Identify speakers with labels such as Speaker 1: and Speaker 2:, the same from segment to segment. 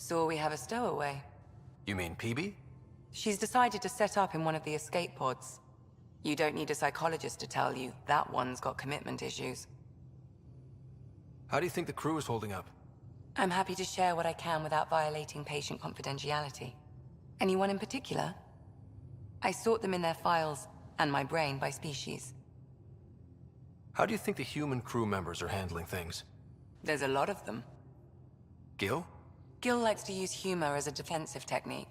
Speaker 1: So we have a stowaway.
Speaker 2: You mean PB?
Speaker 1: She's decided to set up in one of the escape pods. You don't need a psychologist to tell you that one's got commitment issues.
Speaker 2: How do you think the crew is holding up?
Speaker 1: I'm happy to share what I can without violating patient confidentiality. Anyone in particular? I sort them in their files and my brain by species.
Speaker 2: How do you think the human crew members are handling things?
Speaker 1: There's a lot of them.
Speaker 2: Gil?
Speaker 1: Gil likes to use humor as a defensive technique.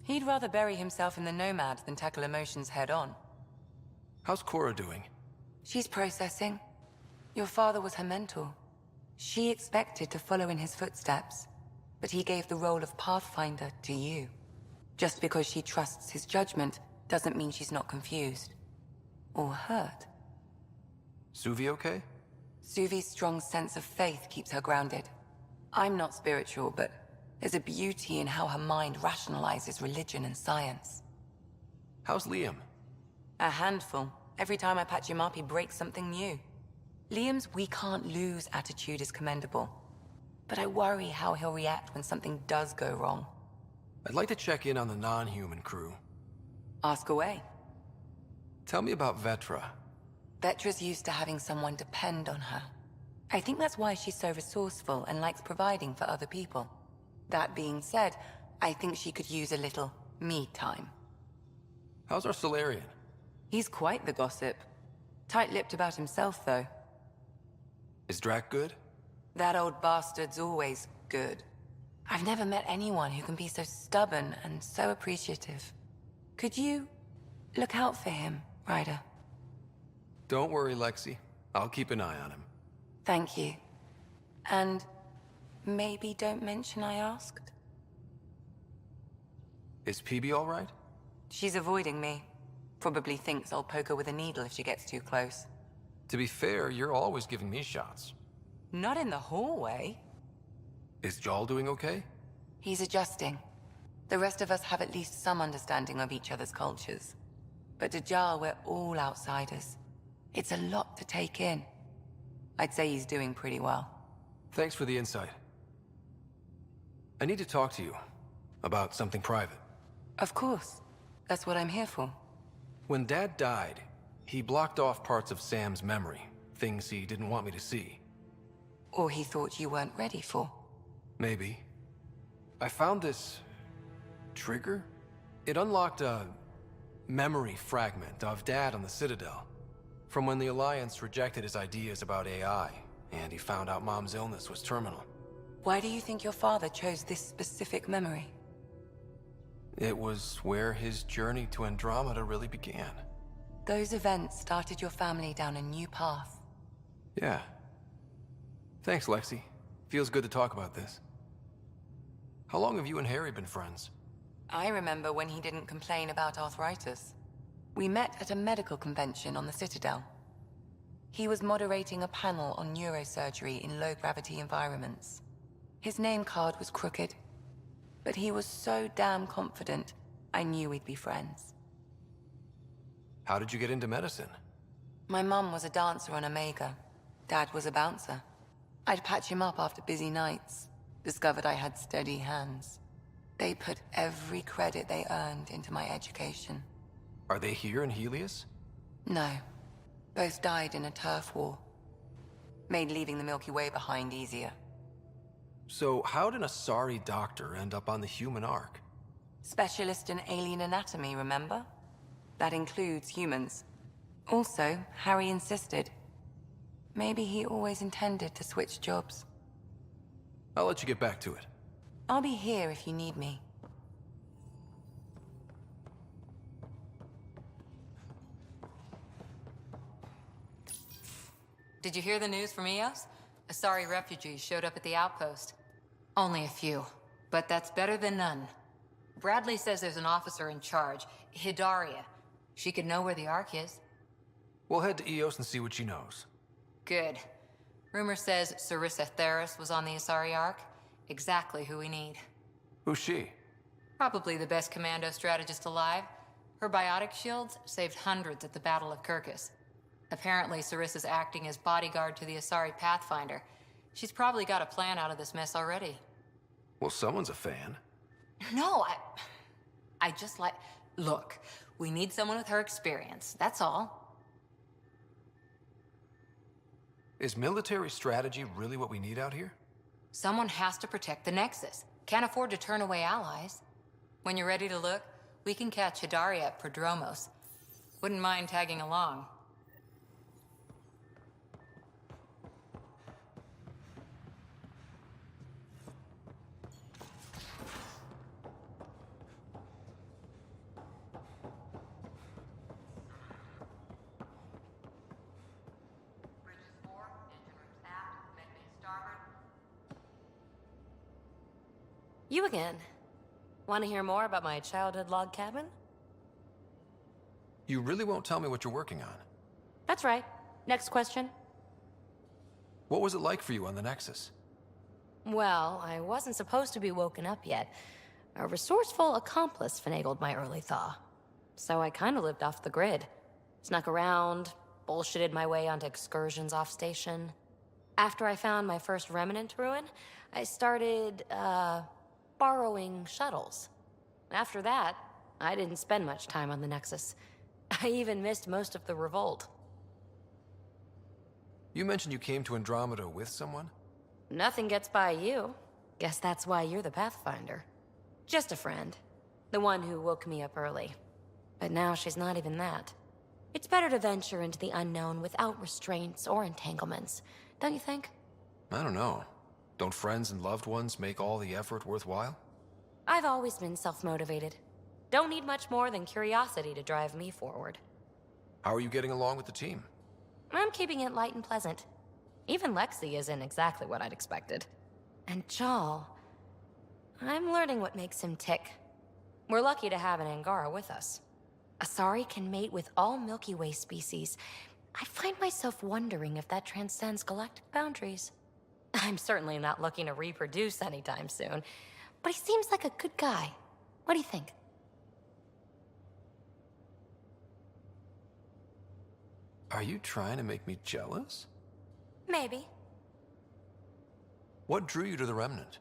Speaker 1: He'd rather bury himself in the Nomad than tackle emotions head-on.
Speaker 2: How's Cora doing?
Speaker 1: She's processing. Your father was her mentor. She expected to follow in his footsteps, but he gave the role of Pathfinder to you. Just because she trusts his judgment doesn't mean she's not confused. Or hurt.
Speaker 2: Suvi okay?
Speaker 1: Suvi's strong sense of faith keeps her grounded. I'm not spiritual, but there's a beauty in how her mind rationalizes religion and science.
Speaker 2: How's Liam?
Speaker 1: A handful. Every time I patch him up, he breaks something new. Liam's "we can't lose" attitude is commendable. But I worry how he'll react when something does go wrong.
Speaker 2: I'd like to check in on the non-human crew.
Speaker 1: Ask away.
Speaker 2: Tell me about Vetra.
Speaker 1: Vetra's used to having someone depend on her. I think that's why she's so resourceful and likes providing for other people. That being said, I think she could use a little me time.
Speaker 2: How's our Solarian?
Speaker 1: He's quite the gossip. Tight-lipped about himself, though.
Speaker 2: Is Drac good?
Speaker 1: That old bastard's always good. I've never met anyone who can be so stubborn and so appreciative. Could you look out for him, Ryder?
Speaker 2: Don't worry, Lexi. I'll keep an eye on him.
Speaker 1: Thank you. And maybe don't mention I asked?
Speaker 2: Is PB all right?
Speaker 1: She's avoiding me. Probably thinks I'll poke her with a needle if she gets too close.
Speaker 2: To be fair, you're always giving me shots.
Speaker 1: Not in the hallway.
Speaker 2: Is Jal doing okay?
Speaker 1: He's adjusting. The rest of us have at least some understanding of each other's cultures. But to Jal, we're all outsiders. It's a lot to take in. I'd say he's doing pretty well.
Speaker 2: Thanks for the insight. I need to talk to you about something private.
Speaker 1: Of course. That's what I'm here for.
Speaker 2: When Dad died, he blocked off parts of Sam's memory, things he didn't want me to see.
Speaker 1: Or he thought you weren't ready for.
Speaker 2: Maybe. I found this trigger. It unlocked a memory fragment of Dad on the Citadel, from when the Alliance rejected his ideas about AI, and he found out Mom's illness was terminal.
Speaker 1: Why do you think your father chose this specific memory?
Speaker 2: It was where his journey to Andromeda really began.
Speaker 1: Those events started your family down a new path.
Speaker 2: Yeah. Thanks, Lexi. Feels good to talk about this. How long have you and Harry been friends?
Speaker 1: I remember when he didn't complain about arthritis. We met at a medical convention on the Citadel. He was moderating a panel on neurosurgery in low-gravity environments. His name card was crooked, but he was so damn confident, I knew we'd be friends.
Speaker 2: How did you get into medicine?
Speaker 1: My mum was a dancer on Omega. Dad was a bouncer. I'd patch him up after busy nights. Discovered I had steady hands. They put every credit they earned into my education.
Speaker 2: Are they here in Helios?
Speaker 1: No. Both died in a turf war. Made leaving the Milky Way behind easier.
Speaker 2: So how'd an Asari doctor end up on the human Ark?
Speaker 1: Specialist in alien anatomy, remember? That includes humans. Also, Harry insisted. Maybe he always intended to switch jobs.
Speaker 2: I'll let you get back to it.
Speaker 1: I'll be here if you need me.
Speaker 3: Did you hear the news from Eos? Asari refugees showed up at the outpost. Only a few, but that's better than none. Bradley says there's an officer in charge, Hidaria. She could know where the Ark is.
Speaker 2: We'll head to Eos and see what she knows.
Speaker 3: Good. Rumor says Sarissa Theris was on the Asari Ark. Exactly who we need.
Speaker 2: Who's she?
Speaker 3: Probably the best commando strategist alive. Her biotic shields saved hundreds at the Battle of Kirkus. Apparently, Sarissa's acting as bodyguard to the Asari Pathfinder. She's probably got a plan out of this mess already.
Speaker 2: Well, someone's a fan.
Speaker 3: No, I just like... Look, we need someone with her experience, that's all.
Speaker 2: Is military strategy really what we need out here?
Speaker 3: Someone has to protect the Nexus. Can't afford to turn away allies. When you're ready to look, we can catch Hidaria at Prodromos. Wouldn't mind tagging along.
Speaker 4: You again. Want to hear more about my childhood log cabin?
Speaker 2: You really won't tell me what you're working on.
Speaker 4: That's right. Next question.
Speaker 2: What was it like for you on the Nexus?
Speaker 4: Well, I wasn't supposed to be woken up yet. A resourceful accomplice finagled my early thaw. So I kind of lived off the grid. Snuck around, bullshitted my way onto excursions off station. After I found my first remnant ruin, I started, borrowing shuttles. After that, I didn't spend much time on the Nexus. I even missed most of the revolt.
Speaker 2: You mentioned you came to Andromeda with someone?
Speaker 4: Nothing gets by you. Guess that's why you're the Pathfinder. Just a friend. The one who woke me up early. But now she's not even that. It's better to venture into the unknown without restraints or entanglements, don't you think?
Speaker 2: I don't know. Don't friends and loved ones make all the effort worthwhile?
Speaker 4: I've always been self-motivated. Don't need much more than curiosity to drive me forward.
Speaker 2: How are you getting along with the team?
Speaker 4: I'm keeping it light and pleasant. Even Lexi isn't exactly what I'd expected. And Jal... I'm learning what makes him tick. We're lucky to have an Angara with us. Asari can mate with all Milky Way species. I find myself wondering if that transcends galactic boundaries. I'm certainly not looking to reproduce anytime soon, but he seems like a good guy. What do you think?
Speaker 2: Are you trying to make me jealous?
Speaker 4: Maybe.
Speaker 2: What drew you to the Remnant?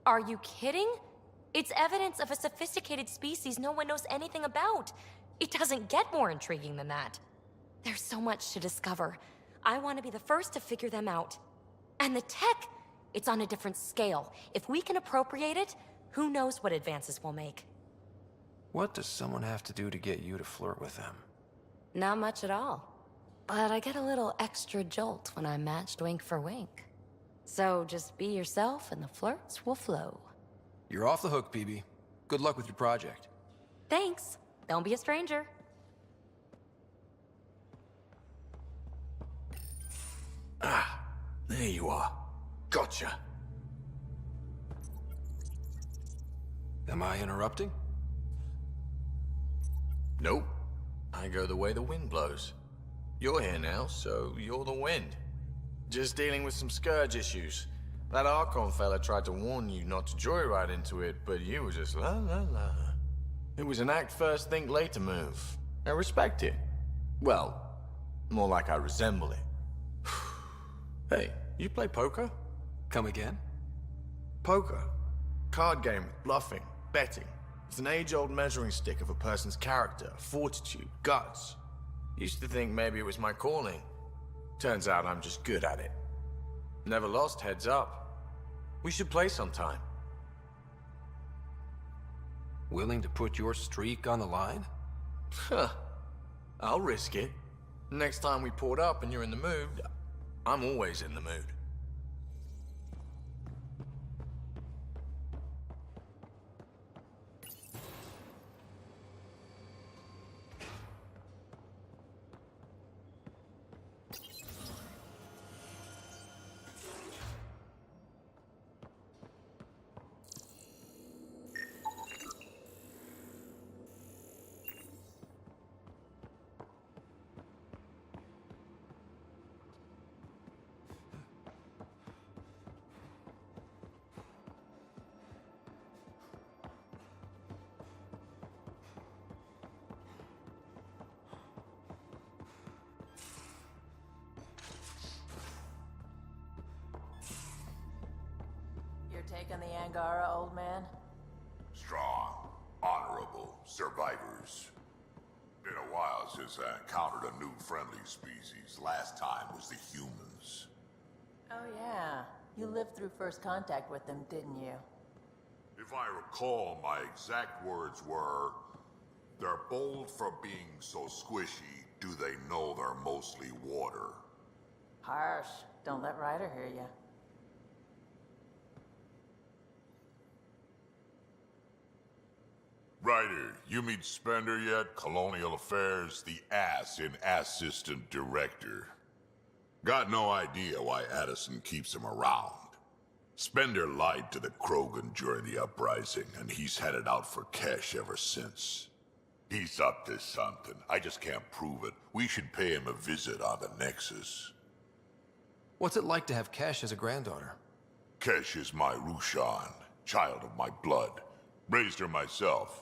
Speaker 4: Are you kidding? It's evidence of a sophisticated species no one knows anything about. It doesn't get more intriguing than that. There's so much to discover. I want to be the first to figure them out. And the tech, it's on a different scale. If we can appropriate it, who knows what advances we'll make.
Speaker 2: What does someone have to do to get you to flirt with them?
Speaker 4: Not much at all. But I get a little extra jolt when I'm matched wink for wink. So just be yourself and the flirts will flow.
Speaker 2: You're off the hook, PB. Good luck with your project.
Speaker 4: Thanks. Don't be a stranger.
Speaker 5: Ah, there you are. Gotcha.
Speaker 2: Am I interrupting?
Speaker 5: Nope. I go the way the wind blows. You're here now, so you're the wind. Just dealing with some scourge issues. That Archon fella tried to warn you not to joyride into it, but you were just la la la. It was an act first, think later move. I respect it. Well, more like I resemble it. Hey, you play poker?
Speaker 2: Come again?
Speaker 5: Poker. Card game with bluffing, betting. It's an age-old measuring stick of a person's character, fortitude, guts. Used to think maybe it was my calling. Turns out I'm just good at it. Never lost heads up. We should play sometime.
Speaker 2: Willing to put your streak on the line?
Speaker 5: Huh. I'll risk it. Next time we port up and you're in the mood, I'm always in the mood.
Speaker 6: taken the Angara, old man?
Speaker 7: Strong, honorable survivors. Been a while since I encountered a new friendly species. Last time was the humans.
Speaker 6: Oh yeah. You lived through first contact with them, didn't you?
Speaker 7: If I recall, my exact words were, "They're bold for being so squishy. Do they know they're mostly water?"
Speaker 6: Harsh. Don't let Ryder hear you.
Speaker 7: Ryder, you meet Spender yet? Colonial Affairs, the ass in assistant director. Got no idea why Addison keeps him around. Spender lied to the Krogan during the uprising, and he's headed out for cash ever since. He's up to something. I just can't prove it. We should pay him a visit on the Nexus.
Speaker 2: What's it like to have Cash as a granddaughter?
Speaker 7: Kesh is my Rushan, child of my blood. Raised her myself.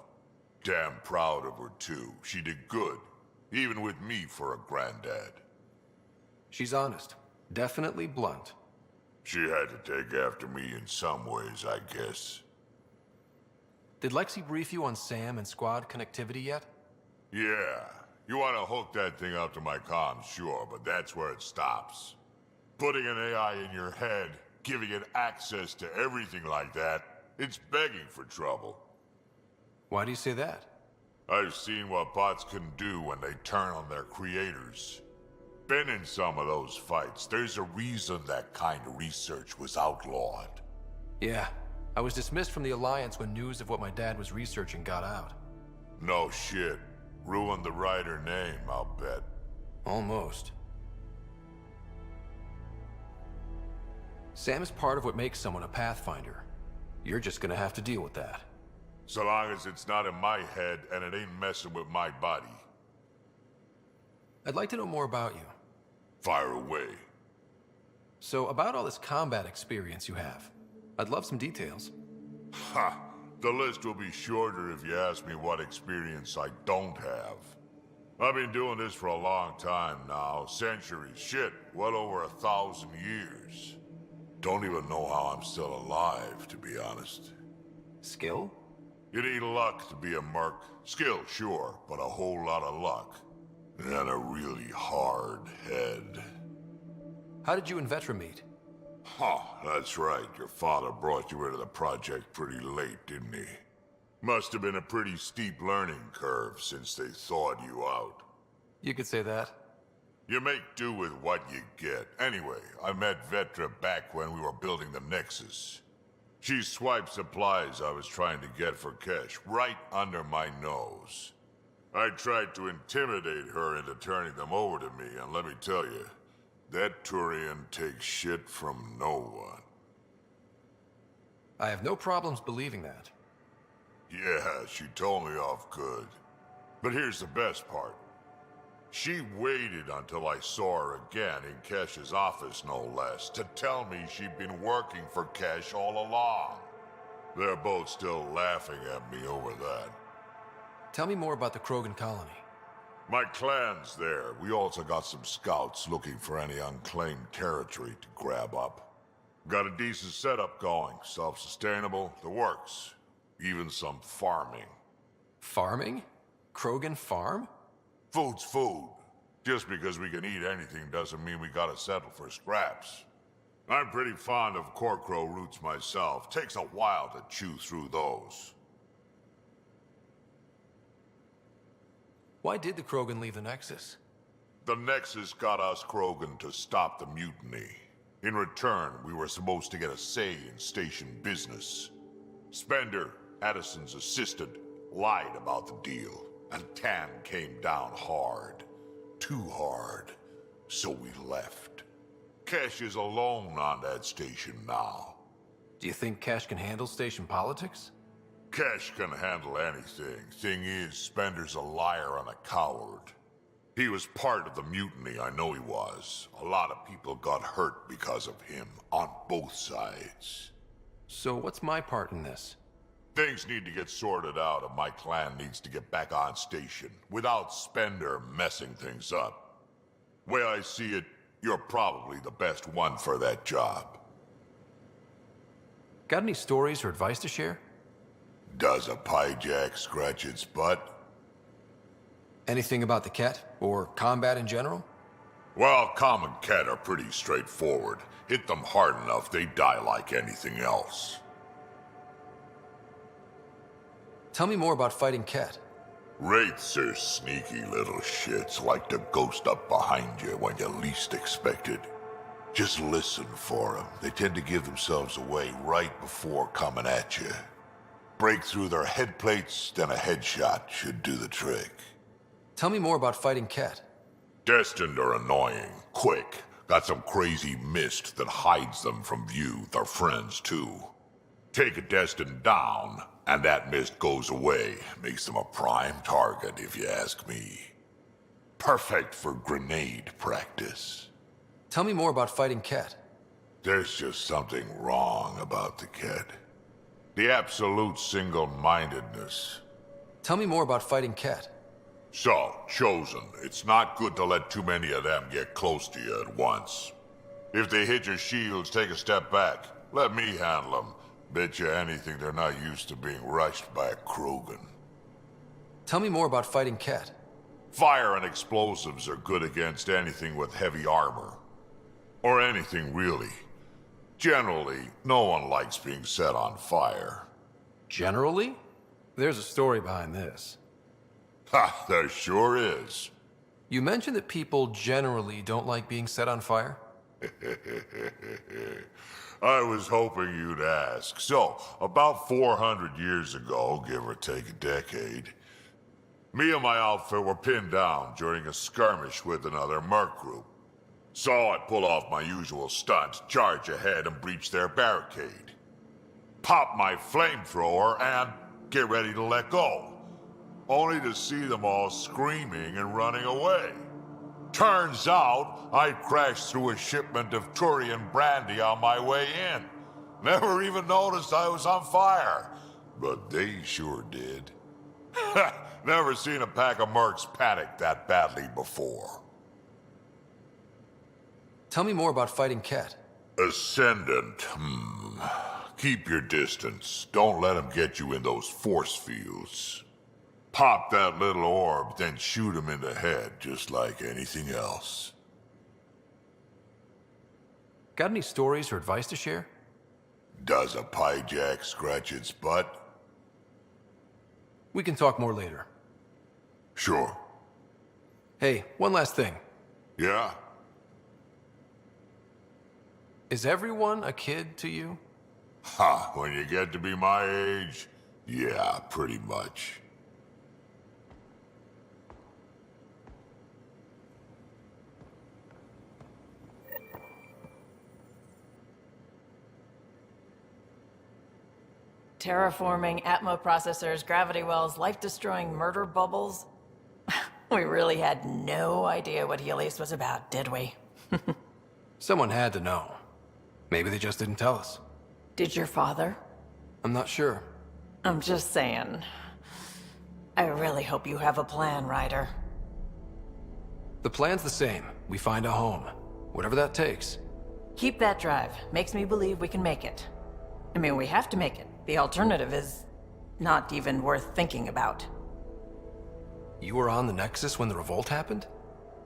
Speaker 7: Damn proud of her too. She did good, even with me for a granddad.
Speaker 2: She's honest. Definitely blunt.
Speaker 7: She had to take after me in some ways, I guess.
Speaker 2: Did Lexi brief you on Sam and squad connectivity yet?
Speaker 7: Yeah. You want to hook that thing up to my comms, sure, but that's where it stops. Putting an AI in your head, giving it access to everything like that, it's begging for trouble.
Speaker 2: Why do you say that?
Speaker 7: I've seen what bots can do when they turn on their creators. Been in some of those fights. There's a reason that kind of research was outlawed.
Speaker 2: Yeah. I was dismissed from the Alliance when news of what my dad was researching got out.
Speaker 7: No shit. Ruined the Ryder name, I'll bet.
Speaker 2: Almost. Sam is part of what makes someone a Pathfinder. You're just gonna have to deal with that.
Speaker 7: So long as it's not in my head and it ain't messing with my body.
Speaker 2: I'd like to know more about you.
Speaker 7: Fire away.
Speaker 2: So, about all this combat experience you have, I'd love some details.
Speaker 7: Ha! The list will be shorter if you ask me what experience I don't have. I've been doing this for a long time now. Centuries. Shit, well over 1,000 years. Don't even know how I'm still alive, to be honest.
Speaker 2: Skill?
Speaker 7: You need luck to be a merc. Skill, sure, but a whole lot of luck. And a really hard head.
Speaker 2: How did you and Vetra meet?
Speaker 7: Huh, that's right. Your father brought you into the project pretty late, didn't he? Must have been a pretty steep learning curve since they thawed you out.
Speaker 2: You could say that.
Speaker 7: You make do with what you get. Anyway, I met Vetra back when we were building the Nexus. She swiped supplies I was trying to get for Kesh right under my nose. I tried to intimidate her into turning them over to me, and let me tell you, that Turian takes shit from no one.
Speaker 2: I have no problems believing that.
Speaker 7: Yeah, she told me off good. But here's the best part. She waited until I saw her again in Kesh's office, no less, to tell me she'd been working for Kesh all along. They're both still laughing at me over that.
Speaker 2: Tell me more about the Krogan colony.
Speaker 7: My clan's there. We also got some scouts looking for any unclaimed territory to grab up. Got a decent setup going. Self-sustainable, the works. Even some farming.
Speaker 2: Farming? Krogan farm?
Speaker 7: Food's food. Just because we can eat anything doesn't mean we gotta settle for scraps. I'm pretty fond of Corcrow roots myself. Takes a while to chew through those.
Speaker 2: Why did the Krogan leave the Nexus?
Speaker 7: The Nexus got us Krogan to stop the mutiny. In return, we were supposed to get a say in station business. Spender, Addison's assistant, lied about the deal, and Tan came down hard. Too hard. So we left. Kesh is alone on that station now.
Speaker 2: Do you think Cash can handle station politics?
Speaker 7: Kesh can handle anything. Thing is, Spender's a liar and a coward. He was part of the mutiny, I know he was. A lot of people got hurt because of him, on both sides.
Speaker 2: So what's my part in this?
Speaker 7: Things need to get sorted out and my clan needs to get back on station, without Spender messing things up. Way I see it, you're probably the best one for that job.
Speaker 2: Got any stories or advice to share?
Speaker 7: Does a pyjak scratch its butt?
Speaker 2: Anything about the Ket, or combat in general?
Speaker 7: Well, common Ket are pretty straightforward. Hit them hard enough, they die like anything else.
Speaker 2: Tell me more about fighting Ket.
Speaker 7: Wraiths are sneaky little shits, like to ghost up behind you when you least expect it. Just listen for them. They tend to give themselves away right before coming at you. Break through their head plates, then a headshot should do the trick.
Speaker 2: Tell me more about fighting Ket.
Speaker 7: Destined are annoying, quick. Got some crazy mist that hides them from view, their friends too. Take a Destined down, and that mist goes away. Makes them a prime target, if you ask me. Perfect for grenade practice.
Speaker 2: Tell me more about fighting Ket.
Speaker 7: There's just something wrong about the Ket. The absolute single-mindedness.
Speaker 2: Tell me more about fighting Ket.
Speaker 7: So, Chosen, it's not good to let too many of them get close to you at once. If they hit your shields, take a step back. Let me handle them. Bet you anything they're not used to being rushed by a Krogan.
Speaker 2: Tell me more about fighting Ket.
Speaker 7: Fire and explosives are good against anything with heavy armor. Or anything, really. Generally, no one likes being set on fire.
Speaker 2: Generally? There's a story behind this.
Speaker 7: Ha, there sure is.
Speaker 2: You mentioned that people generally don't like being set on fire?
Speaker 7: I was hoping you'd ask. So, about 400 years ago, give or take a decade, me and my outfit were pinned down during a skirmish with another merc group. So I pull off my usual stunt, charge ahead and breach their barricade. Pop my flamethrower and get ready to let go. Only to see them all screaming and running away. Turns out, I'd crashed through a shipment of Turian brandy on my way in. Never even noticed I was on fire. But they sure did. Never seen a pack of mercs panic that badly before.
Speaker 2: Tell me more about fighting Ket.
Speaker 7: Ascendant, Keep your distance. Don't let them get you in those force fields. Pop that little orb, then shoot him in the head, just like anything else.
Speaker 2: Got any stories or advice to share?
Speaker 7: Does a pyjak scratch its butt?
Speaker 2: We can talk more later.
Speaker 7: Sure.
Speaker 2: Hey, one last thing.
Speaker 7: Yeah?
Speaker 2: Is everyone a kid to you?
Speaker 7: Ha, when you get to be my age, yeah, pretty much.
Speaker 6: Terraforming, Atmo processors, gravity wells, life-destroying murder bubbles. We really had no idea what Helios was about, did we?
Speaker 2: Someone had to know. Maybe they just didn't tell us.
Speaker 6: Did your father?
Speaker 2: I'm not sure.
Speaker 6: I'm just saying. I really hope you have a plan, Ryder.
Speaker 2: The plan's the same. We find a home. Whatever that takes.
Speaker 6: Keep that drive. Makes me believe we can make it. I mean, we have to make it. The alternative is not even worth thinking about.
Speaker 2: You were on the Nexus when the revolt happened?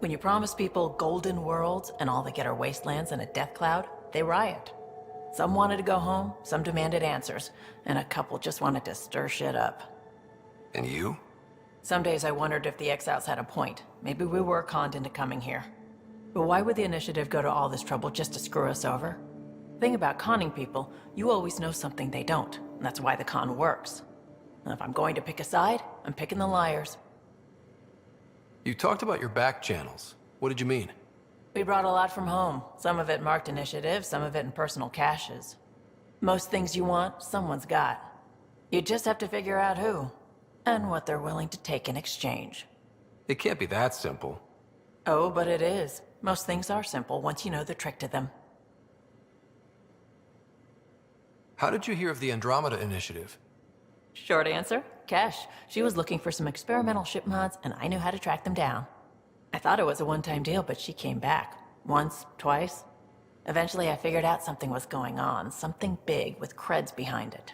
Speaker 6: When you promise people golden worlds and all they get are wastelands and a death cloud, they riot. Some wanted to go home, some demanded answers, and a couple just wanted to stir shit up.
Speaker 2: And you?
Speaker 6: Some days I wondered if the exiles had a point. Maybe we were conned into coming here. But why would the Initiative go to all this trouble just to screw us over? Thing about conning people, you always know something they don't, and that's why the con works. And if I'm going to pick a side, I'm picking the liars.
Speaker 2: You talked about your back channels. What did you mean?
Speaker 6: We brought a lot from home. Some of it marked initiative, some of it in personal caches. Most things you want, someone's got. You just have to figure out who, and what they're willing to take in exchange.
Speaker 2: It can't be that simple.
Speaker 6: Oh, but it is. Most things are simple once you know the trick to them.
Speaker 2: How did you hear of the Andromeda initiative?
Speaker 6: Short answer, Cash. She was looking for some experimental ship mods, and I knew how to track them down. I thought it was a one-time deal, but she came back. Once, twice. Eventually, I figured out something was going on, something big with creds behind it.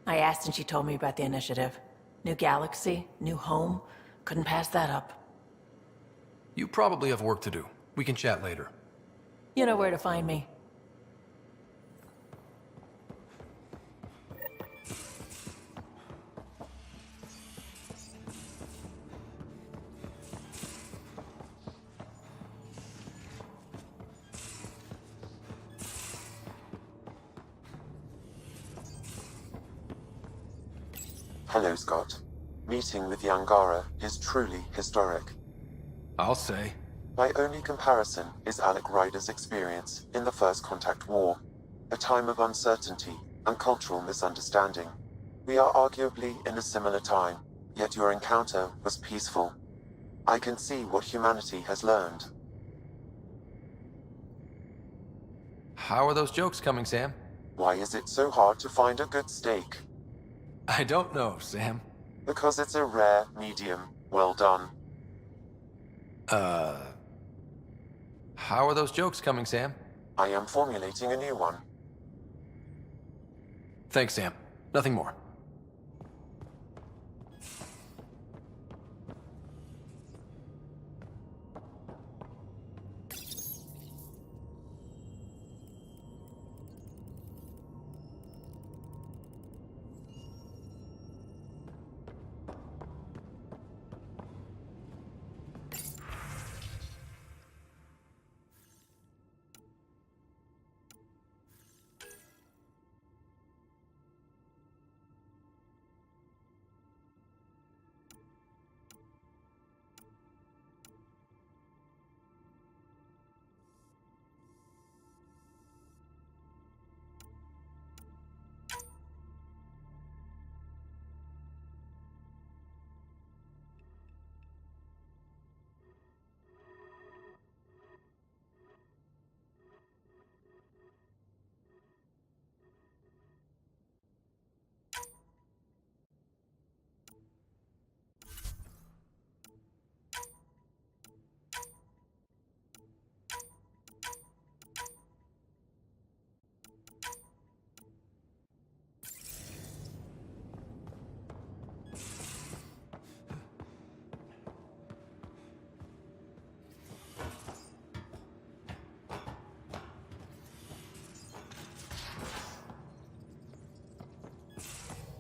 Speaker 6: I asked and she told me about the initiative. New galaxy, new home. Couldn't pass that up.
Speaker 2: You probably have work to do. We can chat later.
Speaker 6: You know where to find me.
Speaker 8: Hello, Scott. Meeting with the Angara is truly historic.
Speaker 2: I'll say.
Speaker 8: My only comparison is Alec Ryder's experience in the First Contact War, a time of uncertainty and cultural misunderstanding. We are arguably in a similar time, yet your encounter was peaceful. I can see what humanity has learned.
Speaker 2: How are those jokes coming, Sam?
Speaker 8: Why is it so hard to find a good steak?
Speaker 2: I don't know, Sam.
Speaker 8: Because it's a rare medium. Well done.
Speaker 2: How are those jokes coming, Sam?
Speaker 8: I am formulating a new one.
Speaker 2: Thanks, Sam. Nothing more.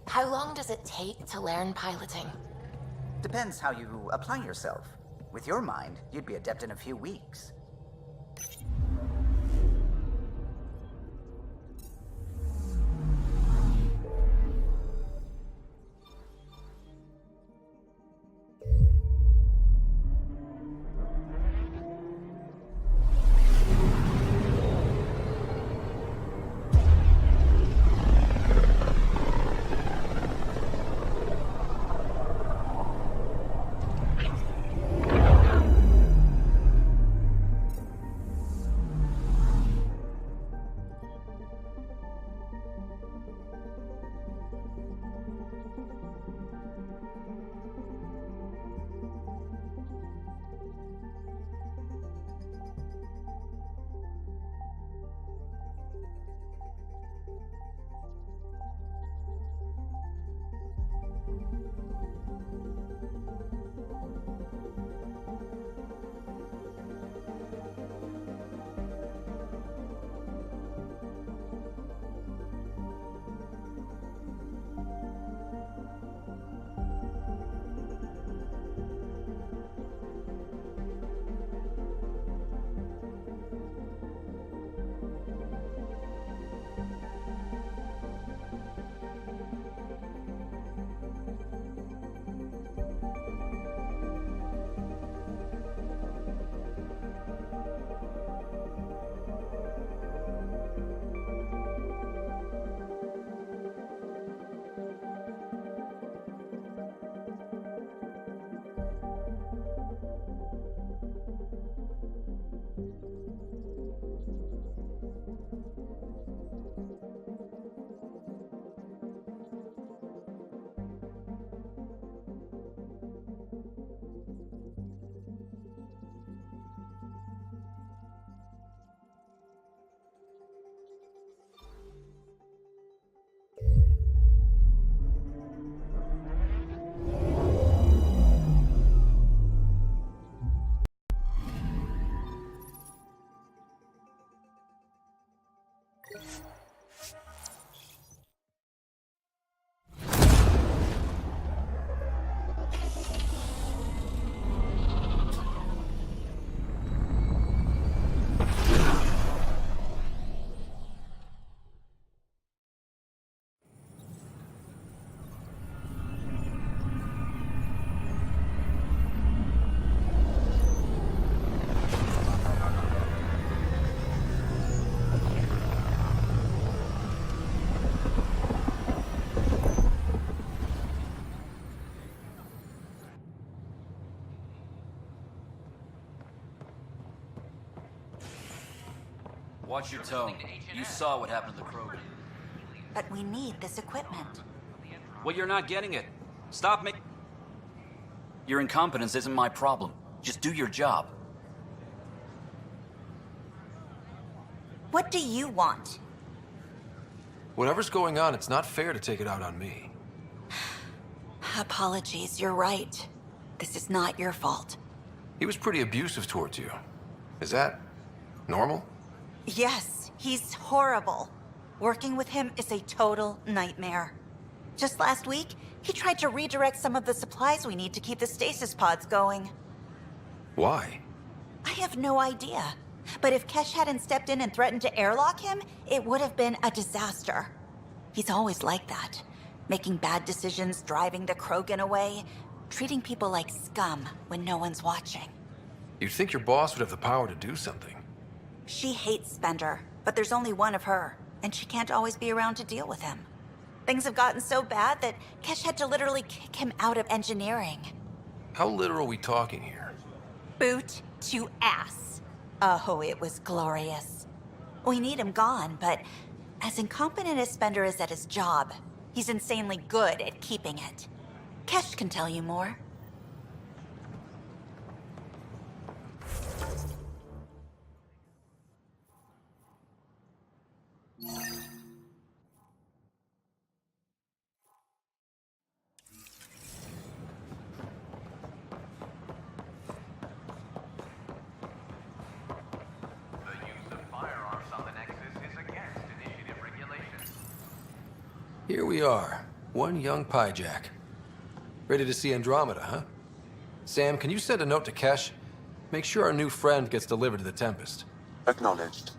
Speaker 9: How long does it take to learn piloting?
Speaker 10: Depends how you apply yourself. With your mind, you'd be adept in a few weeks.
Speaker 11: Watch your tone. You saw what happened to the Krogan.
Speaker 9: But we need this equipment.
Speaker 11: Well, you're not getting it. Stop making... Your incompetence isn't my problem. Just do your job.
Speaker 9: What do you want?
Speaker 2: Whatever's going on, it's not fair to take it out on me.
Speaker 9: Apologies, you're right. This is not your fault.
Speaker 2: He was pretty abusive towards you. Is that normal?
Speaker 9: Yes, he's horrible. Working with him is a total nightmare. Just last week, he tried to redirect some of the supplies we need to keep the stasis pods going.
Speaker 2: Why?
Speaker 9: I have no idea. But if Kesh hadn't stepped in and threatened to airlock him, it would have been a disaster. He's always like that. Making bad decisions, driving the Krogan away, treating people like scum when no one's watching.
Speaker 2: You'd think your boss would have the power to do something.
Speaker 9: She hates Spender, but there's only one of her, and she can't always be around to deal with him. Things have gotten so bad that Kesh had to literally kick him out of engineering.
Speaker 2: How literal are we talking here?
Speaker 9: Boot to ass. Oh, it was glorious. We need him gone, but as incompetent as Spender is at his job, he's insanely good at keeping it. Kesh can tell you more.
Speaker 2: Here we are, one young pyjack. Ready to see Andromeda, huh? Sam, can you send a note to Kesh? Make sure our new friend gets delivered to the Tempest.
Speaker 8: Acknowledged.